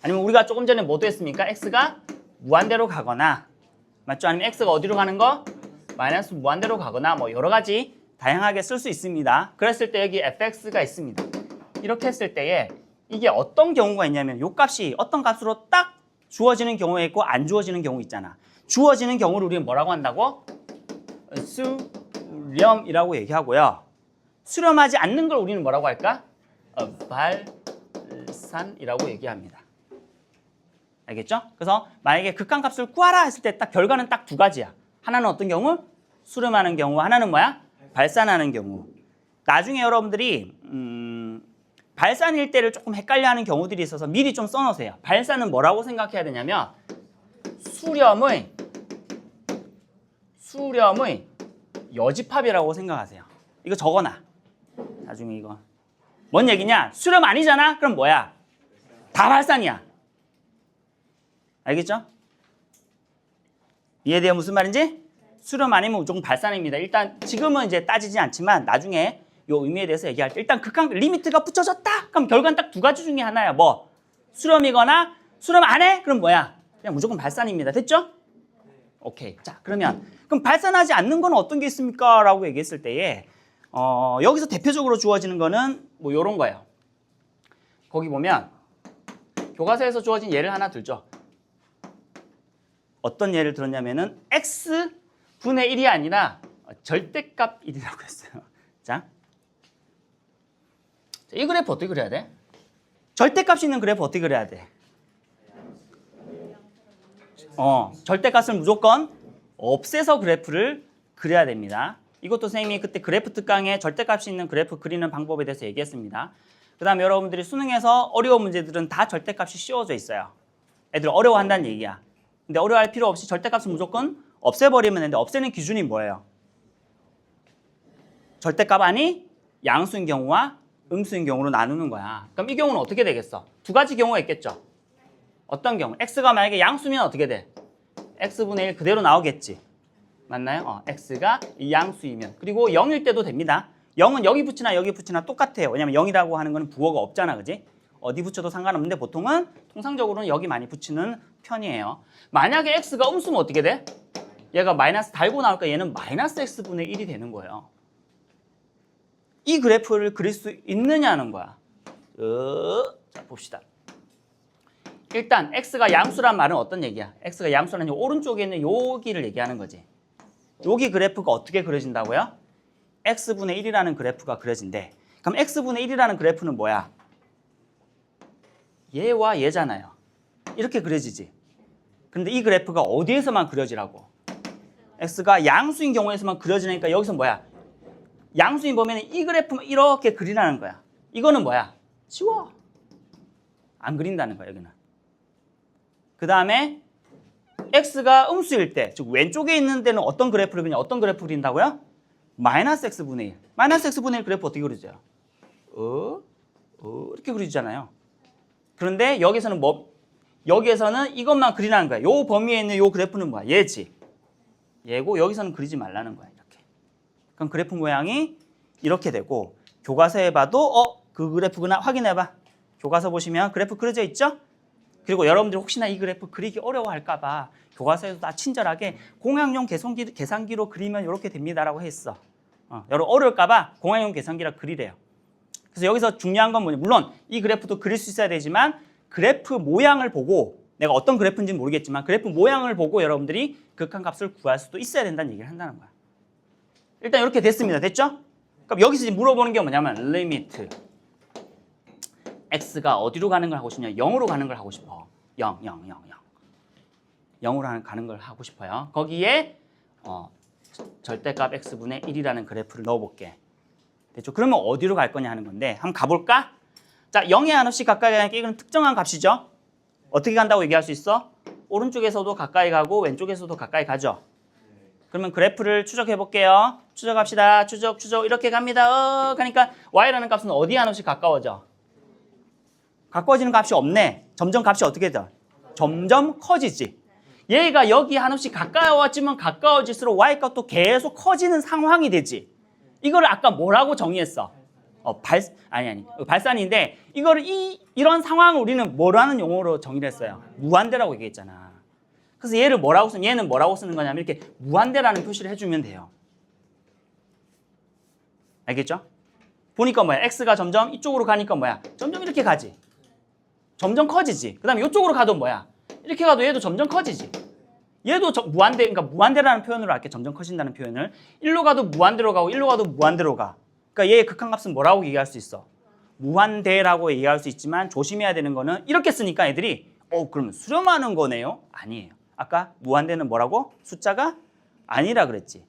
아니면 우리가 조금 전에 뭐도 했습니까? x가 무한대로 가거나 맞죠? 아니면 x가 어디로 가는 거? 마이너스 무한대로 가거나 뭐 여러 가지 다양하게 쓸 수 있습니다. 그랬을 때 여기 fx가 있습니다. 이렇게 했을 때에 이게 어떤 경우가 있냐면 요 값이 어떤 값으로 딱 주어지는 경우가 있고 안 주어지는 경우 있잖아. 주어지는 경우를 우리는 뭐라고 한다고? 수렴이라고 얘기하고요. 수렴하지 않는 걸 우리는 뭐라고 할까? 발산이라고 얘기합니다. 알겠죠? 그래서 만약에 극한값을 구하라 했을 때 딱 결과는 딱 두 가지야. 하나는 어떤 경우? 수렴하는 경우. 하나는 뭐야? 발산하는 경우. 나중에 여러분들이 발산일 때를 조금 헷갈려하는 경우들이 있어서 미리 좀 써놓으세요. 발산은 뭐라고 생각해야 되냐면 수렴의 여집합이라고 생각하세요. 이거 적어놔. 나중에 이거. 뭔 얘기냐? 수렴 아니잖아? 그럼 뭐야? 다 발산이야. 알겠죠? 이해돼요? 무슨 말인지? 수렴 아니면 무조건 발산입니다. 일단 지금은 이제 따지지 않지만 나중에 이 의미에 대해서 얘기할 때 일단 극한 리미트가 붙여졌다? 그럼 결과는 딱 두 가지 중에 하나야. 뭐? 수렴이거나 수렴 안 해? 그럼 뭐야? 그냥 무조건 발산입니다. 됐죠? 오케이. 자, 그럼 발산하지 않는 건 어떤 게 있습니까? 라고 얘기했을 때에 여기서 대표적으로 주어지는 거는 뭐 요런 거예요. 거기 보면 교과서에서 주어진 예를 하나 들죠. 어떤 예를 들었냐면은 x분의 1이 아니라 절대값 1이라고 했어요. 자, 이 그래프 어떻게 그려야 돼? 절대값이 있는 그래프 어떻게 그려야 돼? 절대값을 무조건 없애서 그래프를 그려야 됩니다. 이것도 선생님이 그때 그래프 특강에 절대값이 있는 그래프 그리는 방법에 대해서 얘기했습니다. 그 다음에 여러분들이 수능에서 어려운 문제들은 다 절대값이 씌워져 있어요. 애들 어려워한다는 얘기야. 근데 어려워할 필요 없이 절대값은 무조건 없애버리면 되는데 없애는 기준이 뭐예요? 절대값 아니 양수인 경우와 음수인 경우로 나누는 거야. 그럼 이 경우는 어떻게 되겠어? 두 가지 경우가 있겠죠. 어떤 경우? x가 만약에 양수면 어떻게 돼? x분의 1 그대로 나오겠지. 맞나요? x가 이 양수이면. 그리고 0일 때도 됩니다. 0은 여기 붙이나 여기 붙이나 똑같아요. 왜냐면 0이라고 하는 건 부호가 없잖아. 그지? 어디 붙여도 상관없는데 보통은 통상적으로는 여기 많이 붙이는 편이에요. 만약에 x가 음수면 어떻게 돼? 얘가 마이너스 달고 나올까 얘는 마이너스 x분의 1이 되는 거예요. 이 그래프를 그릴 수 있느냐는 거야. 자, 봅시다. 일단 x가 양수란 말은 어떤 얘기야? x가 양수라는 오른쪽에 있는 여기를 얘기하는 거지. 여기 그래프가 어떻게 그려진다고요? x분의 1이라는 그래프가 그려진대. 그럼 x분의 1이라는 그래프는 뭐야? 얘와 얘잖아요. 이렇게 그려지지. 근데 이 그래프가 어디에서만 그려지라고? x가 양수인 경우에서만 그려지니까 여기서 뭐야? 양수인 보면 이 그래프만 이렇게 그리라는 거야. 이거는 뭐야? 지워. 안 그린다는 거야, 여기는. 그 다음에 x가 음수일 때, 즉 왼쪽에 있는 데는 어떤 그래프를 그리냐? 어떤 그래프 그린다고요? 마이너스 x분의 1. 마이너스 x분의 1 그래프 어떻게 그리죠? 이렇게 그리잖아요. 그런데 여기서는 여기에서는 이것만 그리라는 거야. 요 범위에 있는 요 그래프는 뭐야? 얘지. 얘고 여기서는 그리지 말라는 거야. 이렇게. 그럼 그래프 모양이 이렇게 되고 교과서에 봐도 그 그래프구나 확인해봐. 교과서 보시면 그래프 그려져 있죠? 그리고 여러분들 혹시나 이 그래프 그리기 어려워할까 봐 교과서에도 다 친절하게 공학용 계산기로 그리면 이렇게 됩니다라고 했어. 여러분 어려울까 봐 공학용 계산기라 그리래요. 그래서 여기서 중요한 건 뭐냐? 물론 이 그래프도 그릴 수 있어야 되지만 그래프 모양을 보고 내가 어떤 그래프인지는 모르겠지만 그래프 모양을 보고 여러분들이 극한값을 구할 수도 있어야 된다는 얘기를 한다는 거야. 일단 이렇게 됐습니다. 됐죠? 그럼 여기서 지금 물어보는 게 뭐냐면 리미트 x가 어디로 가는 걸 하고 싶냐? 0으로 가는 걸 하고 싶어. 0, 0, 0, 0. 0으로 가는 걸 하고 싶어요. 거기에 절대값 x분의 1이라는 그래프를 넣어볼게. 됐죠? 그러면 어디로 갈 거냐 하는 건데 한번 가볼까? 자, 0에 한없이 가까이 가니까 이건 특정한 값이죠? 어떻게 간다고 얘기할 수 있어? 오른쪽에서도 가까이 가고 왼쪽에서도 가까이 가죠? 그러면 그래프를 추적해 볼게요. 추적합시다. 추적 이렇게 갑니다. 그러니까 y라는 값은 어디에 한없이 가까워져? 가까워지는 값이 없네. 점점 값이 어떻게 돼? 점점 커지지. 얘가 여기 한없이 가까워지면 가까워질수록 y값도 계속 커지는 상황이 되지. 이거를 아까 뭐라고 정의했어? 발산인데 이거를 이런 상황을 우리는 뭐라는 용어로 정의를 했어요? 무한대라고 얘기했잖아. 그래서 얘는 뭐라고 쓰는 거냐면 이렇게 무한대라는 표시를 해주면 돼요. 알겠죠? 보니까 뭐야? x가 점점 이쪽으로 가니까 뭐야? 점점 이렇게 가지. 점점 커지지. 그 다음에 이쪽으로 가도 뭐야? 이렇게 가도 얘도 점점 커지지. 얘도 무한대, 그러니까 무한대라는 표현으로 할게. 점점 커진다는 표현을. 1로 가도 무한대로 가고 1로 가도 무한대로 가. 그러니까 얘의 극한값은 뭐라고 얘기할 수 있어? 무한대라고 얘기할 수 있지만 조심해야 되는 거는 이렇게 쓰니까 애들이 그러면 수렴하는 거네요? 아니에요. 아까 무한대는 뭐라고? 숫자가 아니라 그랬지.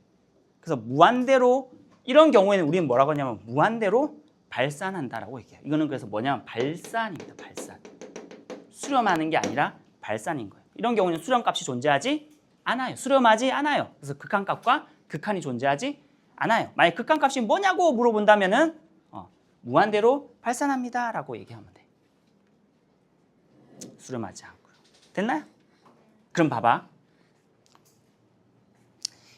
그래서 무한대로 이런 경우에는 우리는 뭐라고 하냐면 무한대로 발산한다라고 얘기해요. 이거는 그래서 뭐냐면 발산입니다. 발산. 수렴하는 게 아니라 발산인 거예요. 이런 경우는 수렴값이 존재하지 않아요. 수렴하지 않아요. 그래서 극한값과 극한이 존재하지 않아요. 만약 극한값이 뭐냐고 물어본다면은 무한대로 발산합니다라고 얘기하면 돼. 수렴하지 않고요. 됐나요? 그럼 봐봐.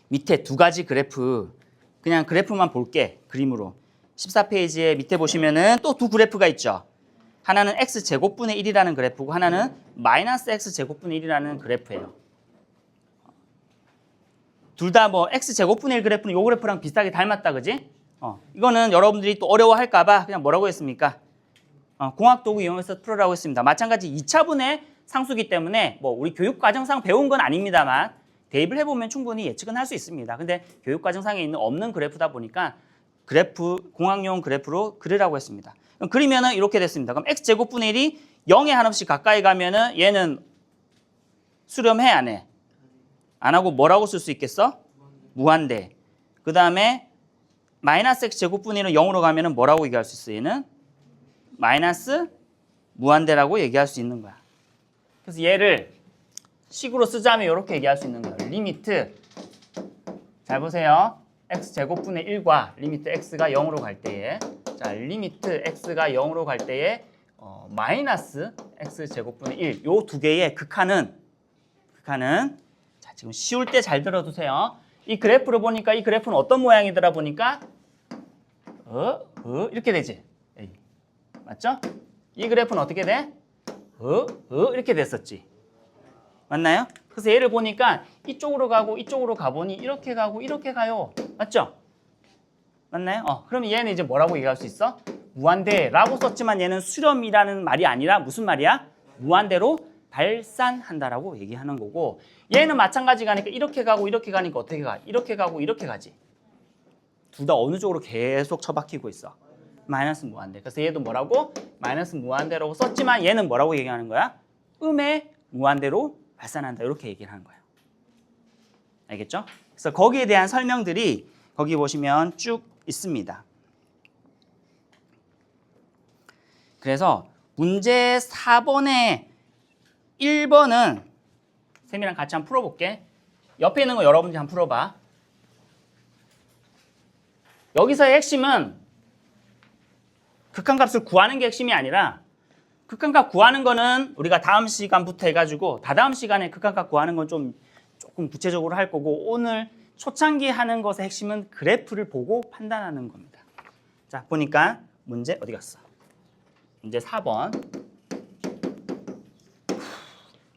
밑에 두 가지 그래프 그냥 그래프만 볼게. 그림으로. 14페이지에 밑에 보시면은 또 두 그래프가 있죠. 하나는 x제곱분의 1이라는 그래프고 하나는 마이너스 x제곱분의 1이라는 그래프예요. 둘 다 뭐 x제곱분의 1 그래프는 이 그래프랑 비슷하게 닮았다, 그지? 이거는 여러분들이 또 어려워할까 봐 그냥 뭐라고 했습니까? 공학도구 이용해서 풀으라고 했습니다. 마찬가지 2차분의 상수기 때문에 뭐 우리 교육과정상 배운 건 아닙니다만 대입을 해보면 충분히 예측은 할 수 있습니다. 근데 교육과정상에 있는 없는 그래프다 보니까 공학용 그래프로 그리라고 했습니다. 그럼 그리면은 이렇게 됐습니다. 그럼 x제곱분의 1이 0에 한없이 가까이 가면은 얘는 수렴해 안 해? 안 하고 뭐라고 쓸 수 있겠어? 무한대. 그 다음에 마이너스 x제곱분의 1은 0으로 가면은 뭐라고 얘기할 수 있어? 얘는 마이너스 무한대라고 얘기할 수 있는 거야. 그래서 얘를 식으로 쓰자면 이렇게 얘기할 수 있는 거예요. 리미트, 잘 보세요. x제곱분의 1과 리미트 x가 0으로 갈 때에, 자, 리미트 x가 0으로 갈 때에 마이너스 x제곱분의 1, 요 두 개의 극한은 자, 지금 쉬울 때 잘 들어두세요. 이 그래프를 보니까 이 그래프는 어떤 모양이더라 보니까 이렇게 되지. 맞죠? 이 그래프는 어떻게 돼? 이렇게 됐었지. 맞나요? 그래서 얘를 보니까 이쪽으로 가고 이쪽으로 가보니 이렇게 가고 이렇게 가요. 맞죠? 맞나요? 그러면 얘는 이제 뭐라고 얘기할 수 있어? 무한대라고 썼지만 얘는 수렴이라는 말이 아니라 무슨 말이야? 무한대로 발산한다라고 얘기하는 거고, 얘는 마찬가지가 니까 이렇게 가고 이렇게 가니까 어떻게 가? 이렇게 가고 이렇게 가지. 둘 다 어느 쪽으로 계속 처박히고 있어? 마이너스 무한대. 그래서 얘도 뭐라고? 마이너스 무한대라고 썼지만 얘는 뭐라고 얘기하는 거야? 음의 무한대로 발산한다. 이렇게 얘기를 하는 거예요. 알겠죠? 그래서 거기에 대한 설명들이 거기 보시면 쭉 있습니다. 그래서 문제 4번에 1번은 쌤이랑 같이 한번 풀어볼게. 옆에 있는 거 여러분들이 한번 풀어봐. 여기서의 핵심은 극한값을 구하는 게 핵심이 아니라, 극한값 구하는 거는 우리가 다음 시간부터 해가지고 다다음 시간에 극한값 구하는 건 조금 구체적으로 할 거고, 오늘 초창기 하는 것의 핵심은 그래프를 보고 판단하는 겁니다. 자, 보니까 문제 어디 갔어? 문제 4번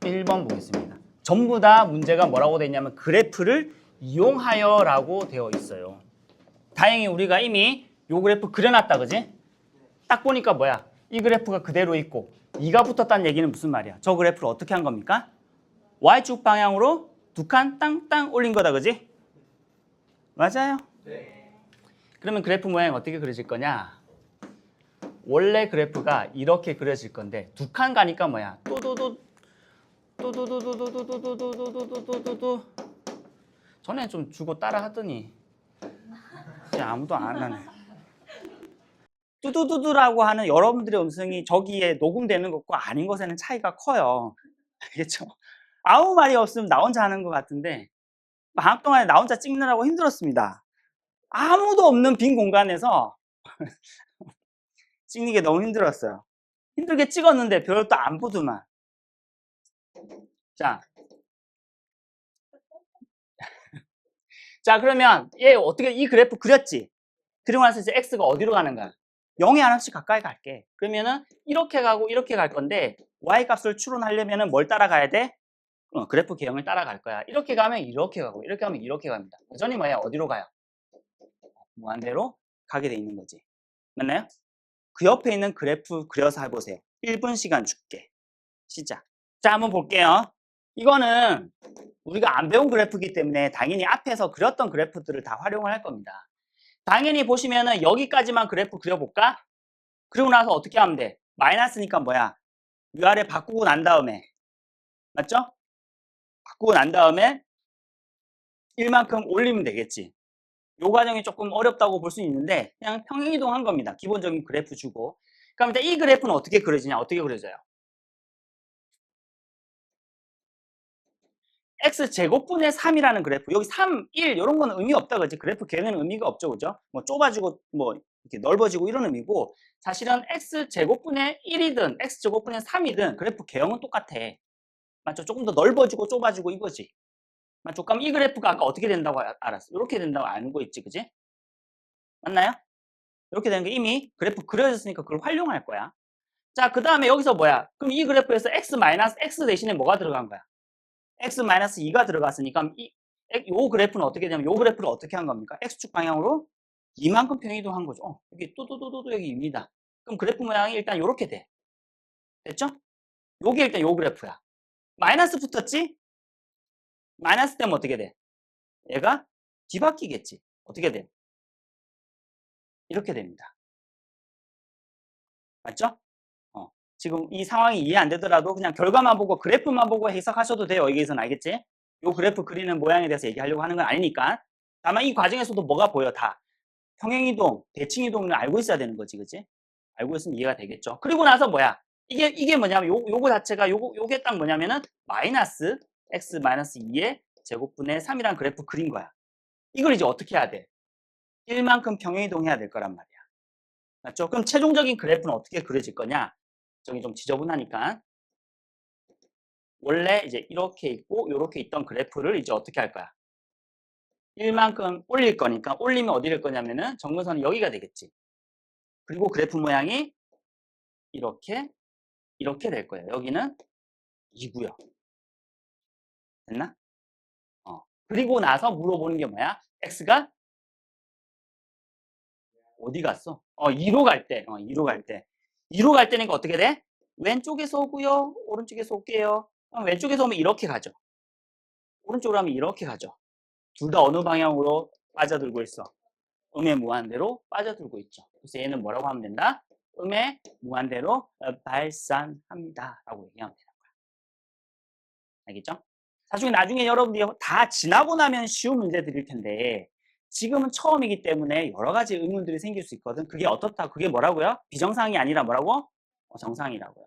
1번 보겠습니다. 전부 다 문제가 뭐라고 되어 있냐면 그래프를 이용하여 라고 되어 있어요. 다행히 우리가 이미 요 그래프 그려놨다, 그지? 딱 보니까 뭐야? 이 그래프가 그대로 있고 2가 붙었다는 얘기는 무슨 말이야? 저 그래프를 어떻게 한 겁니까? Y축 방향으로 두 칸 땅땅 올린 거다, 그지? 맞아요? 네. 그러면 그래프 모양이 어떻게 그려질 거냐? 원래 그래프가 이렇게 그려질 건데 두 칸 가니까 뭐야? 또도도도도도도도도도도도도도도도도. 전에 좀 주고 따라 하더니 이제 아무도 안 하네. 뚜두두두라고 하는 여러분들의 음성이 저기에 녹음되는 것과 아닌 것에는 차이가 커요. 알겠죠? 아무 말이 없으면 나 혼자 하는 것 같은데 방학 동안에 나 혼자 찍느라고 힘들었습니다. 아무도 없는 빈 공간에서 찍는 게 너무 힘들었어요. 힘들게 찍었는데 별도 안 보더만. 자, 그러면 얘 어떻게 이 그래프 그렸지? 그리고 나서 이제 x가 어디로 가는 거야? 0에 하나씩 가까이 갈게. 그러면은 이렇게 가고 이렇게 갈 건데 y 값을 추론하려면은 뭘 따라가야 돼? 그래프 개형을 따라갈 거야. 이렇게 가면 이렇게 가고 이렇게 가면 이렇게 갑니다. 여전히 뭐야? 어디로 가요? 무한대로 가게 돼 있는 거지. 맞나요? 그 옆에 있는 그래프 그려서 해보세요. 1분 시간 줄게. 시작. 자, 한번 볼게요. 이거는 우리가 안 배운 그래프이기 때문에 당연히 앞에서 그렸던 그래프들을 다 활용을 할 겁니다. 당연히 보시면은 여기까지만 그래프 그려볼까? 그리고 나서 어떻게 하면 돼? 마이너스니까 뭐야? 위아래 바꾸고 난 다음에, 맞죠? 바꾸고 난 다음에 1만큼 올리면 되겠지. 요 과정이 조금 어렵다고 볼 수 있는데 그냥 평행이동한 겁니다. 기본적인 그래프 주고. 그럼 일단 이 그래프는 어떻게 그려지냐? 어떻게 그려져요? x제곱분의 3이라는 그래프. 여기 3, 1 이런 거는 의미 없다, 그지? 그래프 개는 의미가 없죠, 그죠? 뭐 좁아지고 뭐 이렇게 넓어지고 이런 의미고, 사실은 x제곱분의 1이든 x제곱분의 3이든 그래프 개형은 똑같아. 맞죠? 조금 더 넓어지고 좁아지고 이거지. 맞죠? 그럼 이 그래프가 아까 어떻게 된다고 알았어? 이렇게 된다고 알고 있지, 그지? 맞나요? 이렇게 되는 게 이미 그래프 그려졌으니까 그걸 활용할 거야. 자, 그 다음에 여기서 뭐야? 그럼 이 그래프에서 x 대신에 뭐가 들어간 거야? x-2가 들어갔으니까 요 그래프는 어떻게 되냐면 요 그래프를 어떻게 한 겁니까? x축 방향으로 이만큼 평이동한 거죠. 여기 또또또또 여기 2입니다. 그럼 그래프 모양이 일단 요렇게 돼. 됐죠? 요게 일단 요 그래프야. 마이너스 붙었지? 마이너스 되면 어떻게 돼? 얘가 뒤바뀌겠지. 어떻게 돼? 이렇게 됩니다. 맞죠? 지금 이 상황이 이해 안 되더라도 그냥 결과만 보고 그래프만 보고 해석하셔도 돼요. 여기서는 알겠지? 요 그래프 그리는 모양에 대해서 얘기하려고 하는 건 아니니까. 다만 이 과정에서도 뭐가 보여? 다 평행이동, 대칭이동을 알고 있어야 되는 거지, 그치? 알고 있으면 이해가 되겠죠. 그리고 나서 뭐야? 이게 뭐냐면 요거 자체가 요게 딱 뭐냐면은 마이너스 x 마이너스 2의 제곱분의 3이라는 그래프 그린 거야. 이걸 이제 어떻게 해야 돼? 1만큼 평행이동해야 될 거란 말이야. 맞죠? 그럼 최종적인 그래프는 어떻게 그려질 거냐? 저기 좀 지저분하니까. 원래 이제 이렇게 있고 이렇게 있던 그래프를 이제 어떻게 할 거야? 1만큼 올릴 거니까 올리면 어디 될 거냐면은 정근선은 여기가 되겠지. 그리고 그래프 모양이 이렇게 될 거예요. 여기는 2고요. 됐나? 그리고 나서 물어보는 게 뭐야? x가 어디 갔어? 2로 갈 때. 2로 갈 때. 2로 갈 때니까 어떻게 돼? 왼쪽에서 오고요. 오른쪽에서 올게요. 왼쪽에서 오면 이렇게 가죠. 오른쪽으로 하면 이렇게 가죠. 둘 다 어느 방향으로 빠져들고 있어? 음의 무한대로 빠져들고 있죠. 그래서 얘는 뭐라고 하면 된다? 음의 무한대로 발산합니다. 라고 얘기하면 되는 거야. 알겠죠? 나중에 여러분들이 다 지나고 나면 쉬운 문제 드릴 텐데 지금은 처음이기 때문에 여러 가지 의문들이 생길 수 있거든. 그게 어떻다? 그게 뭐라고요? 비정상이 아니라 뭐라고? 정상이라고요.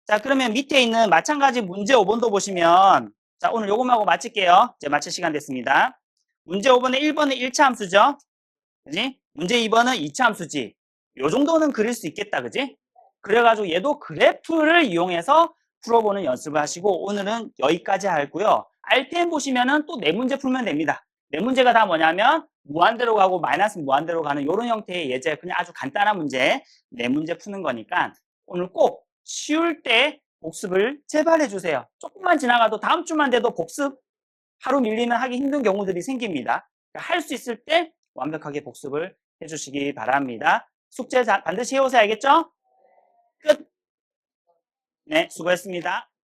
자, 그러면 밑에 있는 마찬가지 문제 5번도 보시면 자, 오늘 요것하고 마칠게요. 이제 마칠 시간 됐습니다. 문제 5번에 1번은 1차 함수죠. 그지? 문제 2번은 2차 함수지. 요 정도는 그릴 수 있겠다. 그지? 그래가지고 얘도 그래프를 이용해서 풀어보는 연습을 하시고 오늘은 여기까지 하고요. RPM 보시면은 또 네 문제 풀면 됩니다. 네 문제가 다 뭐냐면 무한대로 가고 마이너스 무한대로 가는 이런 형태의 예제, 그냥 아주 간단한 문제 네 문제 푸는 거니까 오늘 꼭 쉬울 때 복습을 제발 해주세요. 조금만 지나가도 다음 주만 돼도 복습 하루 밀리면 하기 힘든 경우들이 생깁니다. 할 수 있을 때 완벽하게 복습을 해주시기 바랍니다. 숙제 반드시 해오세요. 알겠죠? 끝! 네, 수고했습니다.